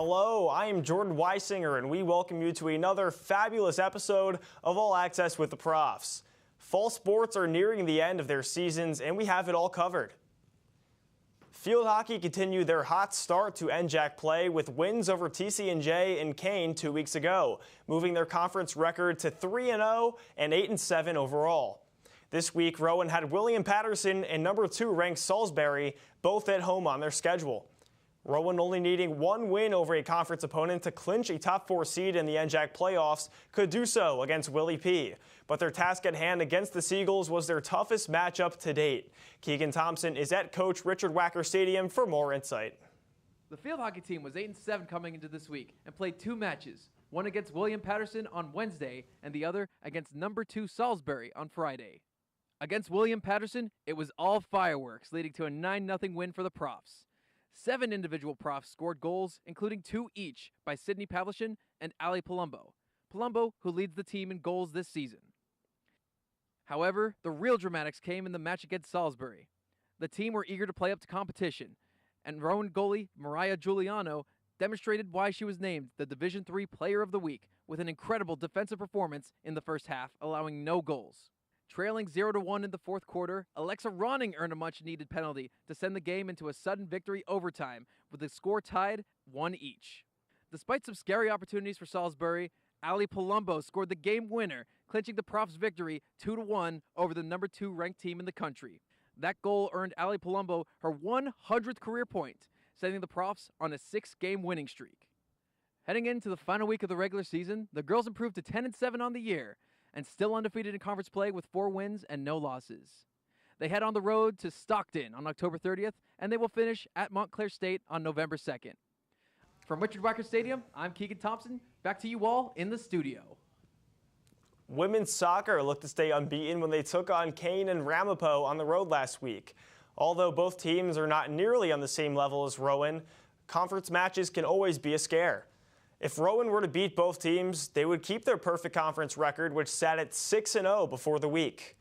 Hello, I am Jordan Weisinger, and we welcome you to another fabulous episode of All Access with the Profs. Fall sports are nearing the end of their seasons, and we have it all covered. Field hockey continued their hot start to NJAC play with wins over TCNJ and Kane 2 weeks ago, moving their conference record to 3-0 and 8-7 overall. This week, Rowan had William Patterson and number 2 ranked Salisbury, both at home on their schedule. Rowan, only needing one win over a conference opponent to clinch a top 4 seed in the NJAC playoffs, could do so against Willie P. But their task at hand against the Seagulls was their toughest matchup to date. Keegan Thompson is at Coach Richard Wacker Stadium for more insight. The field hockey team was 8-7 coming into this week and played 2 matches, one against William Patterson on Wednesday and the other against number 2 Salisbury on Friday. Against William Patterson, it was all fireworks, leading to a 9-0 win for the Profs. 7 individual Profs scored goals, including 2 each by Sydney Pavlichin and Ali Palumbo. Palumbo, who leads the team in goals this season. However, the real dramatics came in the match against Salisbury. The team were eager to play up to competition, and Rowan goalie Mariah Giuliano demonstrated why she was named the Division III Player of the Week with an incredible defensive performance in the first half, allowing no goals. Trailing 0-1 in the fourth quarter, Alexa Ronning earned a much-needed penalty to send the game into a sudden victory overtime, with the score tied 1 each. Despite some scary opportunities for Salisbury, Ali Palumbo scored the game winner, clinching the Profs' victory 2-1 over the number 2 ranked team in the country. That goal earned Ali Palumbo her 100th career point, sending the Profs on a 6-game winning streak. Heading into the final week of the regular season, the girls improved to 10-7 on the year, and still undefeated in conference play with 4 wins and no losses. They head on the road to Stockton on October 30th, and they will finish at Montclair State on November 2nd. From Richard Wacker Stadium, I'm Keegan Thompson. Back to you all in the studio. Women's soccer looked to stay unbeaten when they took on Kane and Ramapo on the road last week. Although both teams are not nearly on the same level as Rowan, conference matches can always be a scare. If Rowan were to beat both teams, they would keep their perfect conference record, which sat at 6-0 before the week.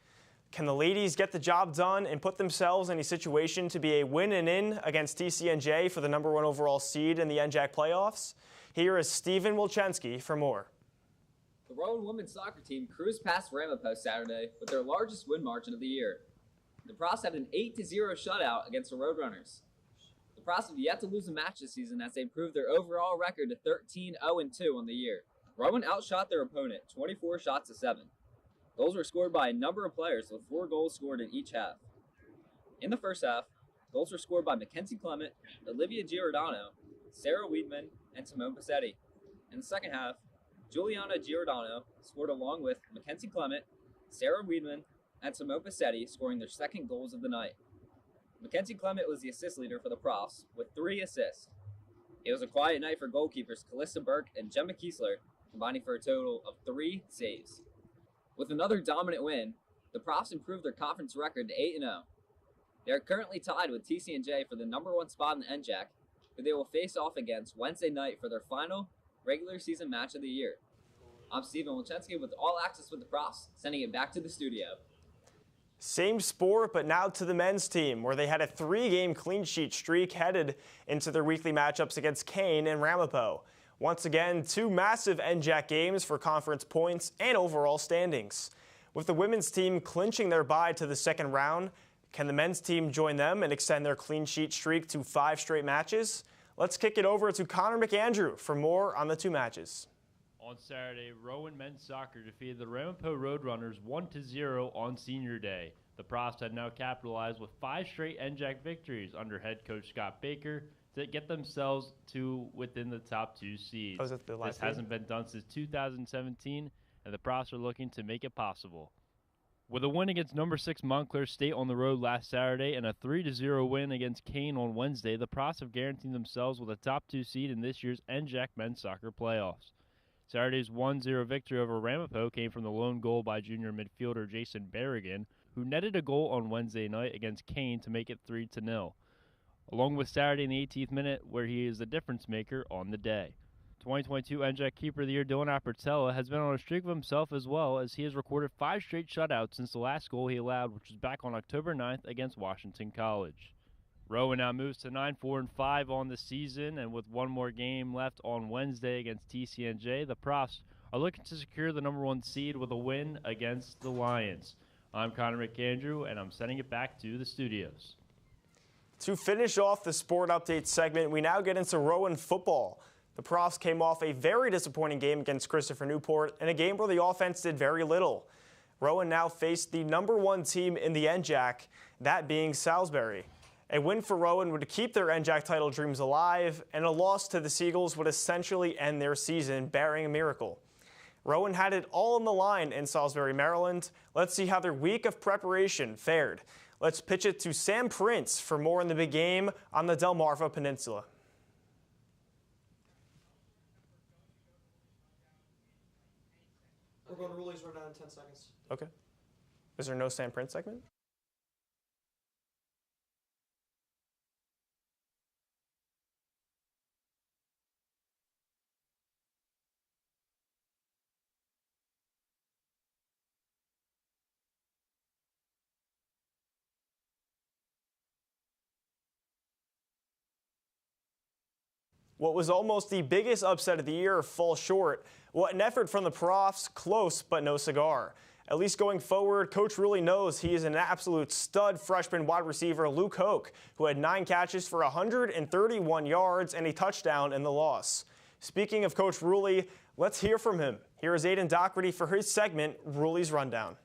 Can the ladies get the job done and put themselves in a situation to be a win and in against TCNJ for the number 1 overall seed in the NJAC playoffs? Here is Steven Wilczynski for more. The Rowan women's soccer team cruised past Ramapo Saturday with their largest win margin of the year. The Profs had an 8-0 shutout against the Roadrunners. The Profs have yet to lose a match this season as they improved their overall record to 13-0-2 on the year. Rowan outshot their opponent 24 shots to 7. Goals were scored by a number of players with 4 goals scored in each half. In the first half, goals were scored by Mackenzie Clement, Olivia Giordano, Sarah Weidman, and Timone Passetti. In the second half, Giuliana Giordano scored along with Mackenzie Clement, Sarah Weidman, and Timone Passetti, scoring their second goals of the night. Mackenzie Clement was the assist leader for the Profs, with 3 assists. It was a quiet night for goalkeepers Calista Burke and Gemma Kiesler, combining for a total of 3 saves. With another dominant win, the Profs improved their conference record to 8-0. They are currently tied with TCNJ for the number 1 spot in the NJAC, who they will face off against Wednesday night for their final regular season match of the year. I'm Steven Wilczynski with All Access with the Profs, sending it back to the studio. Same sport, but now to the men's team, where they had a 3-game clean sheet streak headed into their weekly matchups against Kane and Ramapo. Once again, 2 massive NJAC games for conference points and overall standings. With the women's team clinching their bye to the second round, can the men's team join them and extend their clean sheet streak to 5 straight matches? Let's kick it over to Connor McAndrew for more on the 2 matches. On Saturday, Rowan men's soccer defeated the Ramapo Roadrunners 1-0 on Senior Day. The Profs had now capitalized with 5 straight NJAC victories under head coach Scott Baker to get themselves to within the top 2 seeds. This hasn't been done since 2017, and the Profs are looking to make it possible. With a win against number 6 Montclair State on the road last Saturday and a 3-0 win against Kane on Wednesday, the Profs have guaranteed themselves with a top 2 seed in this year's NJAC men's soccer playoffs. Saturday's 1-0 victory over Ramapo came from the lone goal by junior midfielder Jason Berrigan, who netted a goal on Wednesday night against Kane to make it 3-0, along with Saturday in the 18th minute, where he is the difference maker on the day. 2022 NJAC Keeper of the Year Dylan Apertella has been on a streak of himself as well, as he has recorded 5 straight shutouts since the last goal he allowed, which was back on October 9th against Washington College. Rowan now moves to 9-4-5 on the season, and with one more game left on Wednesday against TCNJ, the Profs are looking to secure the #1 seed with a win against the Lions. I'm Connor McAndrew, and I'm sending it back to the studios. To finish off the sport update segment, we now get into Rowan football. The Profs came off a very disappointing game against Christopher Newport in a game where the offense did very little. Rowan now faced the #1 team in the NJAC, that being Salisbury. A win for Rowan would keep their NJAC title dreams alive, and a loss to the Seagulls would essentially end their season, barring a miracle. Rowan had it all on the line in Salisbury, Maryland. Let's see how their week of preparation fared. Let's pitch it to Sam Prince for more on the big game on the Delmarva Peninsula. We're going to Ruleigh's rundown in 10 seconds. Okay. Is there no Sam Prince segment? What was almost the biggest upset of the year falls short. What an effort from the Profs, close but no cigar. At least going forward, Coach Ruley knows he is an absolute stud freshman wide receiver, Luke Hoke, who had 9 catches for 131 yards and a touchdown in the loss. Speaking of Coach Ruley, let's hear from him. Here is Aiden Doherty for his segment, Ruley's Rundown.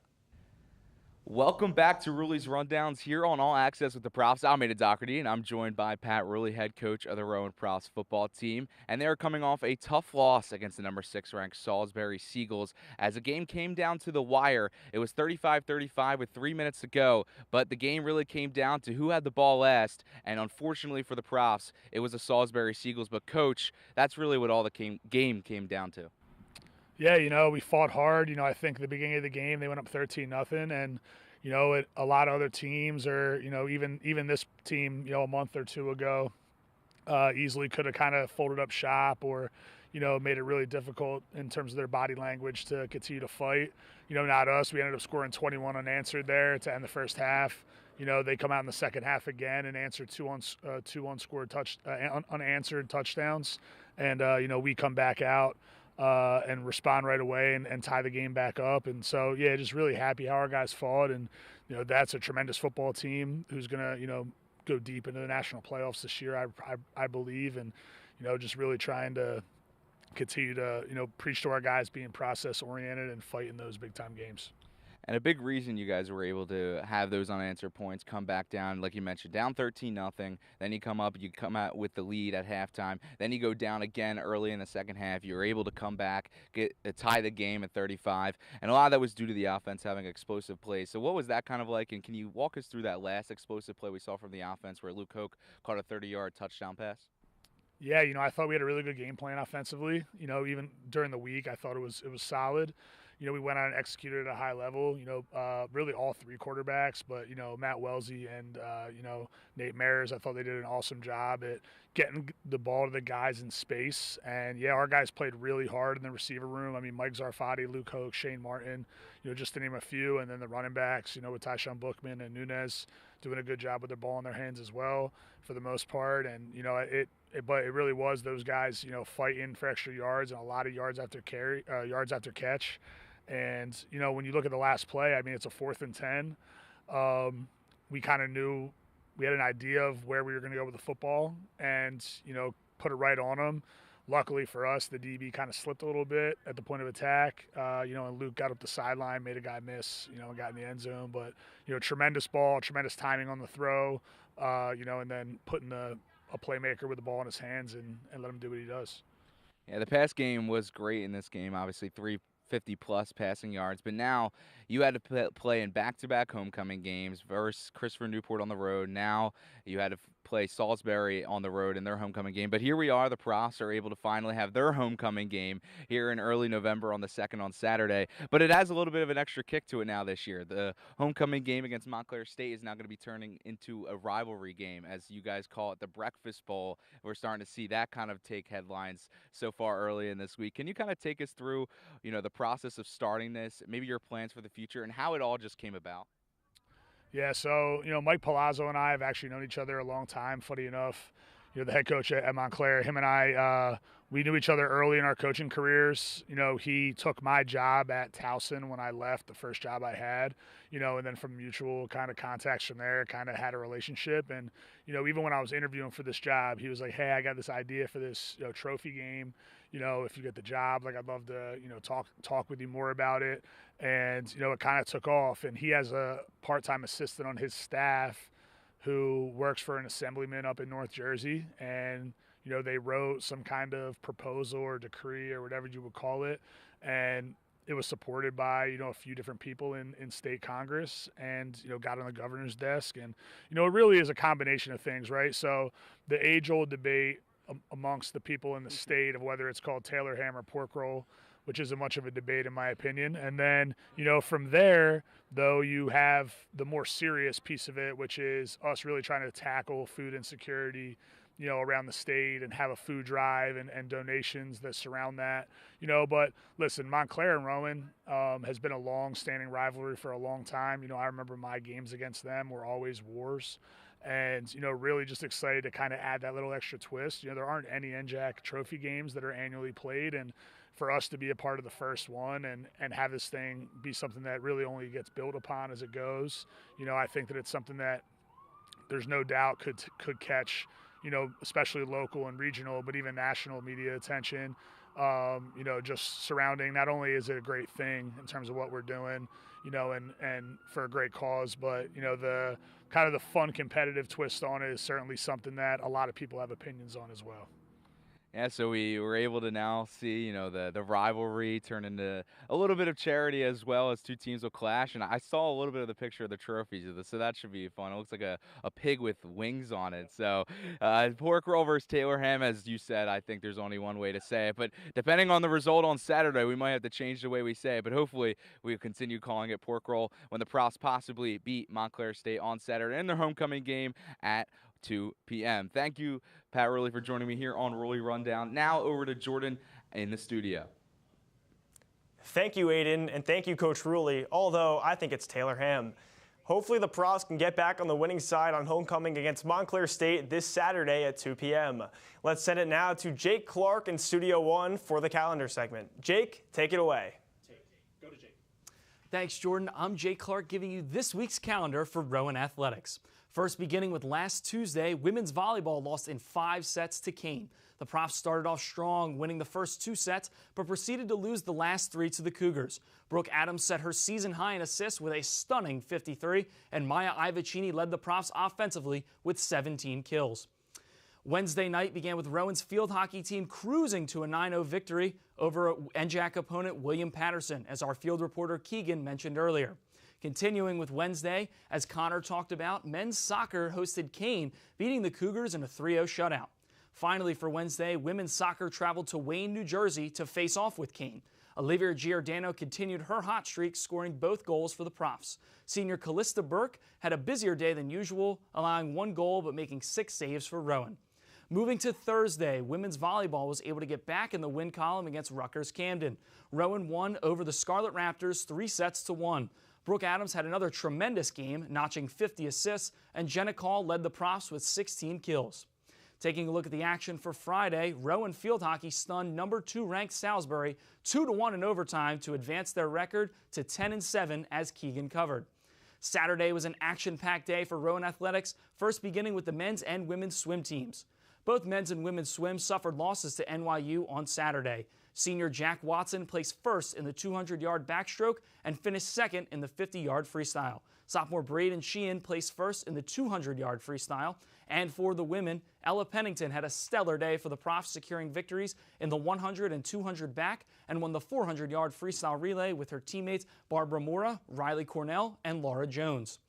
Welcome back to Ruleigh's Rundowns here on All Access with the Profs. I'm Aiden Doherty, and I'm joined by Pat Ruley, head coach of the Rowan Profs football team. And they are coming off a tough loss against the #6 ranked Salisbury Seagulls. As the game came down to the wire, it was 35-35 with 3 minutes to go. But the game really came down to who had the ball last. And unfortunately for the Profs, it was the Salisbury Seagulls. But, Coach, that's really what all the game came down to. Yeah, we fought hard. I think at the beginning of the game they went up 13-0, and a lot of other teams, or even this team, a month or two ago, easily could have kind of folded up shop, or made it really difficult in terms of their body language to continue to fight. Not us. We ended up scoring 21 unanswered there to end the first half. They come out in the second half again and answer two unanswered touchdowns, and we come back out and respond right away and tie the game back up. And so, yeah, just really happy how our guys fought. And, that's a tremendous football team who's going to, go deep into the national playoffs this year, I believe. And, just really trying to continue to, preach to our guys being process-oriented and fight in those big-time games. And a big reason you guys were able to have those unanswered points come back down, like you mentioned, down 13-0. Then you come out with the lead at halftime. Then you go down again early in the second half. You were able to come back, tie the game at 35. And a lot of that was due to the offense having explosive plays. So what was that kind of like? And can you walk us through that last explosive play we saw from the offense where Luke Hoke caught a 30-yard touchdown pass? Yeah, I thought we had a really good game plan offensively. Even during the week, I thought it was solid. We went out and executed at a high level, really all 3 quarterbacks, but, Matt Wellesley and, Nate Mares, I thought they did an awesome job at getting the ball to the guys in space. And, yeah, our guys played really hard in the receiver room. I mean, Mike Zarfati, Luke Hoke, Shane Martin, just to name a few. And then the running backs, with Tyshawn Bookman and Nunez doing a good job with their ball in their hands as well for the most part. And, but it really was those guys, fighting for extra yards and a lot of yards after catch. And, when you look at the last play, I mean, it's a 4th and 10. We kind of knew we had an idea of where we were going to go with the football and, put it right on them. Luckily for us, the DB kind of slipped a little bit at the point of attack, and Luke got up the sideline, made a guy miss, and got in the end zone. But, tremendous ball, tremendous timing on the throw, and then putting a playmaker with the ball in his hands and let him do what he does. Yeah, the pass game was great in this game, obviously 350-plus passing yards, but now you had to play in back-to-back homecoming games versus Christopher Newport on the road. Now you had to play Salisbury on the road in their homecoming game. But here we are, the Profs are able to finally have their homecoming game here in early November on the 2nd on Saturday. But it has a little bit of an extra kick to it now this year. The homecoming game against Montclair State is now going to be turning into a rivalry game, as you guys call it, the Breakfast Bowl. We're starting to see that kind of take headlines so far early in this week. Can you kind of take us through, the process of starting this, maybe your plans for the future, and how it all just came about? Yeah, so, Mike Palazzo and I have actually known each other a long time, funny enough. The head coach at Montclair, him and I, we knew each other early in our coaching careers. He took my job at Towson when I left, the first job I had, and then from mutual kind of contacts from there, kind of had a relationship. And, even when I was interviewing for this job, he was like, hey, I got this idea for this trophy game. If you get the job, like I'd love to, talk with you more about it. And, it kind of took off. And he has a part-time assistant on his staff who works for an assemblyman up in North Jersey. And, they wrote some kind of proposal or decree or whatever you would call it. And it was supported by, a few different people in state Congress and, got on the governor's desk. And, it really is a combination of things, right? So the age-old debate amongst the people in the state of whether it's called Taylor ham or pork roll, which isn't much of a debate in my opinion. And then, from there, though, you have the more serious piece of it, which is us really trying to tackle food insecurity, around the state and have a food drive and donations that surround that, But listen, Montclair and Rowan has been a long-standing rivalry for a long time. I remember my games against them were always wars. And, really just excited to kind of add that little extra twist. There aren't any NJAC trophy games that are annually played. And for us to be a part of the first one and have this thing be something that really only gets built upon as it goes, I think that it's something that there's no doubt could catch, especially local and regional, but even national media attention. Just surrounding, not only is it a great thing in terms of what we're doing, and for a great cause, but, the kind of the fun competitive twist on it is certainly something that a lot of people have opinions on as well. Yeah, so we were able to now see, the rivalry turn into a little bit of charity as well as two teams will clash. And I saw a little bit of the picture of the trophies of this, so that should be fun. It looks like a pig with wings on it. So pork roll versus Taylor ham, as you said, I think there's only one way to say it. But depending on the result on Saturday, we might have to change the way we say it. But hopefully we'll continue calling it pork roll when the Profs possibly beat Montclair State on Saturday in their homecoming game at 2 p.m. Thank you, Pat Rowley, for joining me here on Rowley Rundown. Now over to Jordan in the studio. Thank you, Aiden, and thank you, Coach Rowley, although I think it's Taylor ham. Hopefully the Profs can get back on the winning side on homecoming against Montclair State this Saturday at 2 p.m. Let's send it now to Jake Clark in Studio 1 for the calendar segment. Jake, take it away. Go to Jake. Thanks, Jordan. I'm Jake Clark giving you this week's calendar for Rowan Athletics. First, beginning with last Tuesday, women's volleyball lost in 5 sets to Kane. The Profs started off strong, winning the first 2 sets, but proceeded to lose the last 3 to the Cougars. Brooke Adams set her season high in assists with a stunning 53, and Maya Ivacini led the Profs offensively with 17 kills. Wednesday night began with Rowan's field hockey team cruising to a 9-0 victory over NJAC opponent William Patterson, as our field reporter Keegan mentioned earlier. Continuing with Wednesday, as Connor talked about, men's soccer hosted Kane, beating the Cougars in a 3-0 shutout. Finally, for Wednesday, women's soccer traveled to Wayne, New Jersey to face off with Kane. Olivia Giordano continued her hot streak, scoring both goals for the Profs. Senior Callista Burke had a busier day than usual, allowing 1 goal but making 6 saves for Rowan. Moving to Thursday, women's volleyball was able to get back in the win column against Rutgers Camden. Rowan won over the Scarlet Raptors 3 sets to 1. Brooke Adams had another tremendous game, notching 50 assists, and Jenna Call led the Profs with 16 kills. Taking a look at the action for Friday, Rowan field hockey stunned number 2 ranked Salisbury 2-1 in overtime to advance their record to 10-7, as Keegan covered. Saturday was an action-packed day for Rowan Athletics, first beginning with the men's and women's swim teams. Both men's and women's swim suffered losses to NYU on Saturday. Senior Jack Watson placed first in the 200-yard backstroke and finished second in the 50-yard freestyle. Sophomore Braden Sheehan placed first in the 200-yard freestyle. And for the women, Ella Pennington had a stellar day for the Profs, securing victories in the 100 and 200 back and won the 400-yard freestyle relay with her teammates Barbara Mora, Riley Cornell, and Laura Jones.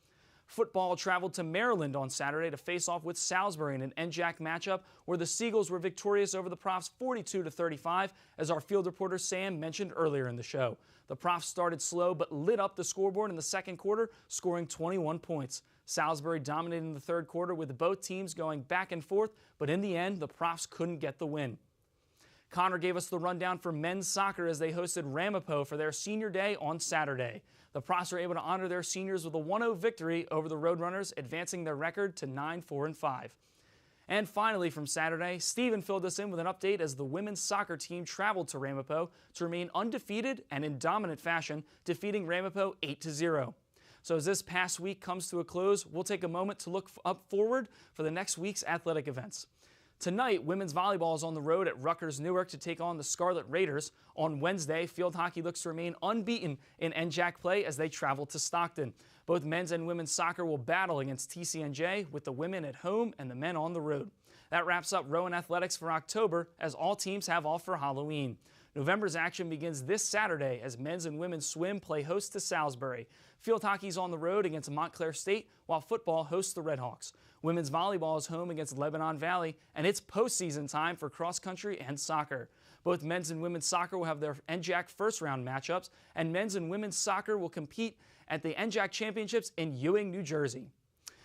Football traveled to Maryland on Saturday to face off with Salisbury in an NJAC matchup where the Seagulls were victorious over the Profs 42-35, as our field reporter Sam mentioned earlier in the show. The Profs started slow but lit up the scoreboard in the second quarter, scoring 21 points. Salisbury dominated in the third quarter with both teams going back and forth, but in the end, the Profs couldn't get the win. Connor gave us the rundown for men's soccer as they hosted Ramapo for their senior day on Saturday. The Profs were able to honor their seniors with a 1-0 victory over the Roadrunners, advancing their record to 9-4-5. And finally, from Saturday, Steven filled us in with an update as the women's soccer team traveled to Ramapo to remain undefeated and in dominant fashion, defeating Ramapo 8-0. So as this past week comes to a close, we'll take a moment to look up forward for the next week's athletic events. Tonight, women's volleyball is on the road at Rutgers Newark to take on the Scarlet Raiders. On Wednesday, field hockey looks to remain unbeaten in NJAC play as they travel to Stockton. Both men's and women's soccer will battle against TCNJ, with the women at home and the men on the road. That wraps up Rowan Athletics for October, as all teams have off for Halloween. November's action begins this Saturday as men's and women's swim play host to Salisbury. Field hockey's on the road against Montclair State, while football hosts the Redhawks. Women's volleyball is home against Lebanon Valley, and it's postseason time for cross country and soccer. Both men's and women's soccer will have their NJAC first-round matchups, and men's and women's soccer will compete at the NJAC Championships in Ewing, New Jersey.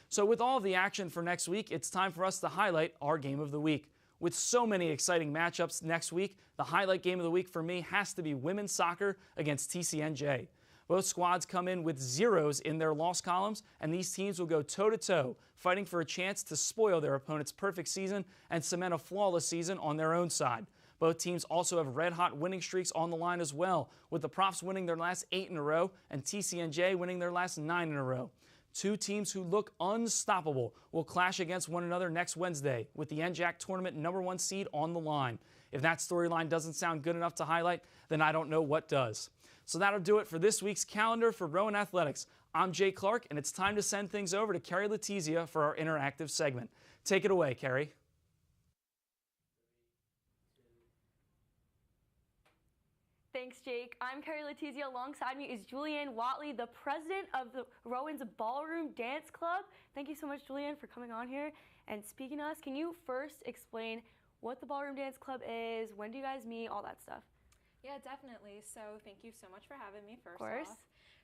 So with all of the action for next week, it's time for us to highlight our game of the week. With so many exciting matchups next week, the highlight game of the week for me has to be women's soccer against TCNJ. Both squads come in with zeros in their loss columns, and these teams will go toe-to-toe, fighting for a chance to spoil their opponent's perfect season and cement a flawless season on their own side. Both teams also have red-hot winning streaks on the line as well, with the Profs winning their last 8 in a row and TCNJ winning their last 9 in a row. Two teams who look unstoppable will clash against one another next Wednesday, with the NJAC tournament #1 seed on the line. If that storyline doesn't sound good enough to highlight, then I don't know what does. So that'll do it for this week's calendar for Rowan Athletics. I'm Jay Clark, and it's time to send things over to Carrie Letizia for our interactive segment. Take it away, Carrie. Thanks, Jake. I'm Carrie Letizia. Alongside me is Julianne Watley, the president of the Rowan's Ballroom Dance Club. Thank you so much, Julianne, for coming on here and speaking to us. Can you first explain what the Ballroom Dance Club is? When do you guys meet? All that stuff. Yeah, definitely. So thank you so much for having me, first Of course. off.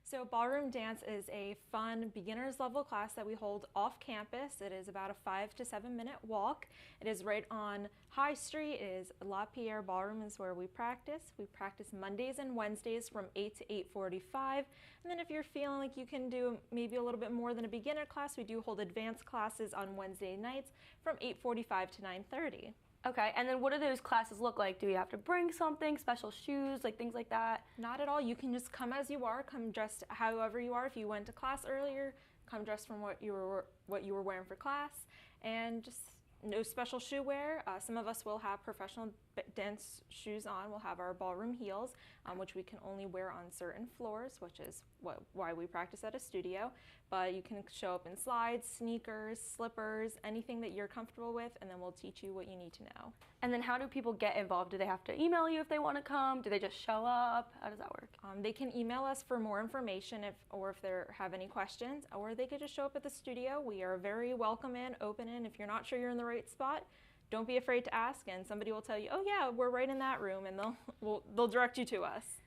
So Ballroom Dance is a fun beginner's level class that we hold off campus. It is about a 5 to 7 minute walk. It is right on High Street. It is La Pierre Ballroom is where we practice. We practice Mondays and Wednesdays from 8 to 8:45. And then if you're feeling like you can do maybe a little bit more than a beginner class, we do hold advanced classes on Wednesday nights from 8:45 to 9:30. Okay, and then what do those classes look like? Do you have to bring something, special shoes, like things like that? Not at all. You can just come as you are, come dressed however you are. If you went to class earlier, come dressed from what you were wearing for class, and just no special shoe wear. Some of us will have professional dance shoes on. We'll have our ballroom heels, which we can only wear on certain floors, which is why we practice at a studio. But you can show up in slides, sneakers, slippers, anything that you're comfortable with, and then we'll teach you what you need to know. And then how do people get involved? Do they have to email you if they want to come? Do they just show up? How does that work? They can email us for more information if they have any questions, or they could just show up at the studio. We are very welcoming, open in. If you're not sure you're in the right spot, don't be afraid to ask, and somebody will tell you, oh yeah, we're right in that room, and they'll direct you to us.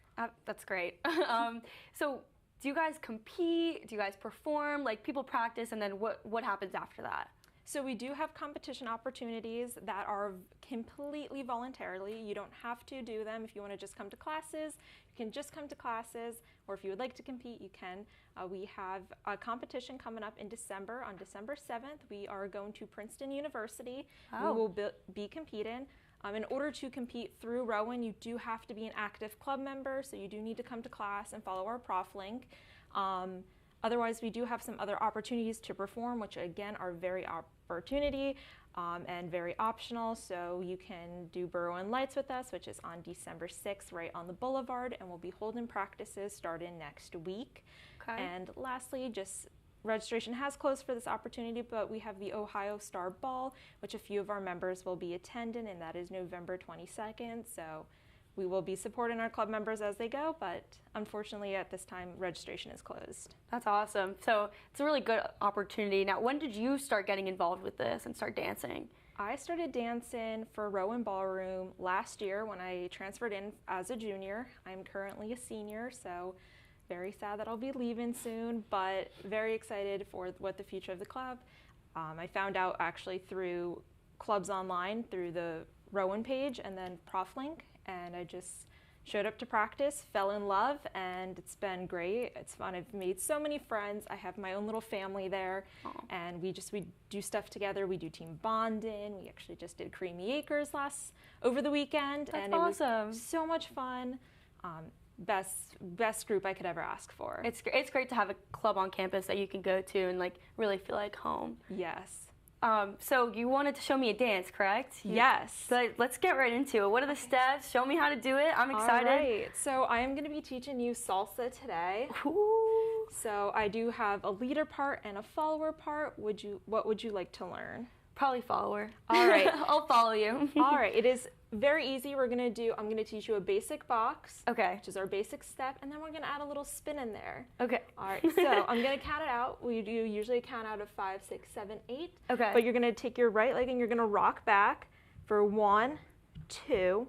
That's great. So do you guys compete? Do you guys perform? Like, people practice, and then what happens after that? So we do have competition opportunities that are completely voluntarily. You don't have to do them. If you want to just come to classes, you can just come to classes, or if you would like to compete, you can. We have a competition coming up in December. On December 7th, we are going to Princeton University. Oh. We will be competing. In order to compete through Rowan, you do have to be an active club member, so you do need to come to class and follow our prof link. Otherwise, we do have some other opportunities to perform, which again are very opportunity and very optional. So you can do Berwyn Lights with us, which is on December 6th, right on the Boulevard, and we'll be holding practices starting next week. Okay. And lastly, just registration has closed for this opportunity, but we have the Ohio Star Ball, which a few of our members will be attending, and that is November 22nd. So we will be supporting our club members as they go, but unfortunately at this time, registration is closed. That's awesome. So it's a really good opportunity. Now, when did you start getting involved with this and start dancing? I started dancing for Rowan Ballroom last year when I transferred in as a junior. I'm currently a senior, so very sad that I'll be leaving soon, but very excited for what the future of the club. I found out actually through clubs online, through the Rowan page and then Prof link, and I just showed up to practice, fell in love, and it's been great. It's fun. I've made so many friends. I have my own little family there, and we do stuff together. We do team bonding. We actually just did Creamy Acres over the weekend. That's and awesome. It was so much fun. Best group I could ever ask for. It's great to have a club on campus that you can go to and like really feel like home. Yes. So you wanted to show me a dance, correct? Yes. So let's get right into it. What are the steps? Show me how to do it. I'm excited. All right. So I am going to be teaching you salsa today. Ooh. So I do have a leader part and a follower part. What would you like to learn? Probably follower. All right. I'll follow you. All right. It is very easy. I'm going to teach you a basic box. Okay. Which is our basic step, and then we're going to add a little spin in there. Okay. All right. So I'm going to count it out. We do usually count out of 5, 6, 7, 8. Okay. But you're going to take your right leg and you're going to rock back for 1, 2,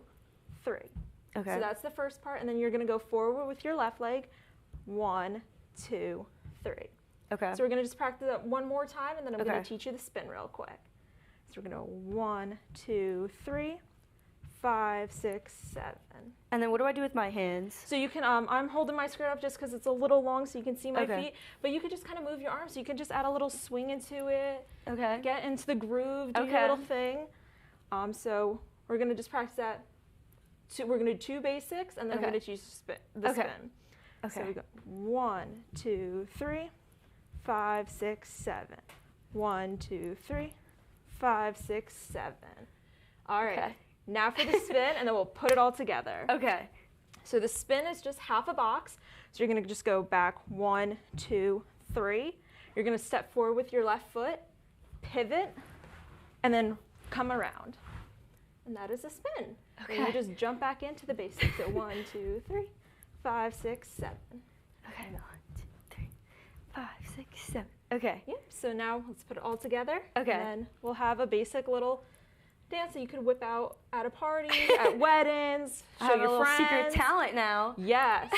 3. Okay. So that's the first part, and then you're going to go forward with your left leg. 1, 2, 3. Okay. So we're going to just practice that one more time, and then I'm going Okay. to teach you the spin real quick. So we're going to 1, 2, 3, 5, 6, 7. And then what do I do with my hands? So you can, I'm holding my skirt up just because it's a little long so you can see my Okay. feet, but you could just kind of move your arms. So you can just add a little swing into it, Okay. get into the groove, do your Okay. little thing. So we're going to just practice that. We're going to do 2 basics, and then I'm Okay. going to teach the Okay. spin. Okay. So we go 1, 2, 3, 5, 6, 7. 1, 2, 3, 5, 6, 7. All right. Okay. Now for the spin, and then we'll put it all together. Okay. So the spin is just half a box. So you're going to just go back 1, 2, 3. You're going to step forward with your left foot, pivot, and then come around. And that is a spin. Okay. And you just jump back into the basics. So 1, 2, 3, 5, 6, 7. Okay. 1, 2, 3, 5, 6, 7. Okay. Yep. So now let's put it all together. Okay. And then we'll have a basic little dance that you could whip out at a party, at weddings, I show have a your little friends. secret talent now. Yes.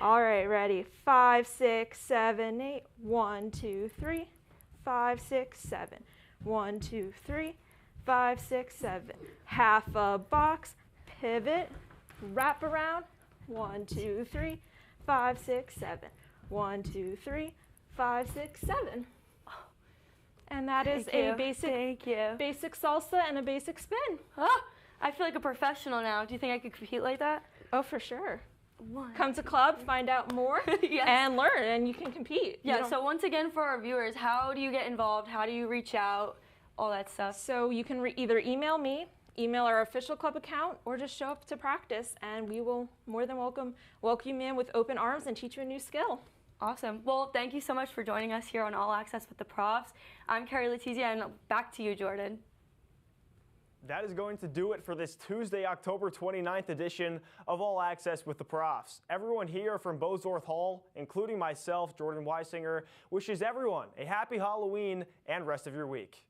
All right, ready. 5, 6, 7, 8. 1, 2, 3, 5, 6, 7. 1, 2, 3, 5, 6, 7. Half a box, pivot, wrap around. 1, 2, 3, 5, 6, 7. 1, 2, 3, 5, 6, 7. And that is Thank a you. basic Thank you. basic salsa and a basic spin. Oh, I feel like a professional now. Do you think I could compete like that? Oh, for sure. 1. Come to club, find out more, Yes. and learn, and you can compete. You Yeah, don't- so once again for our viewers, how do you get involved? How do you reach out? All that stuff. So you can either email me, email our official club account, or just show up to practice, and we will more than welcome you in with open arms and teach you a new skill. Awesome. Well, thank you so much for joining us here on All Access with the Profs. I'm Carrie Letizia, and back to you, Jordan. That is going to do it for this Tuesday, October 29th edition of All Access with the Profs. Everyone here from Bozorth Hall, including myself, Jordan Weisinger, wishes everyone a happy Halloween and rest of your week.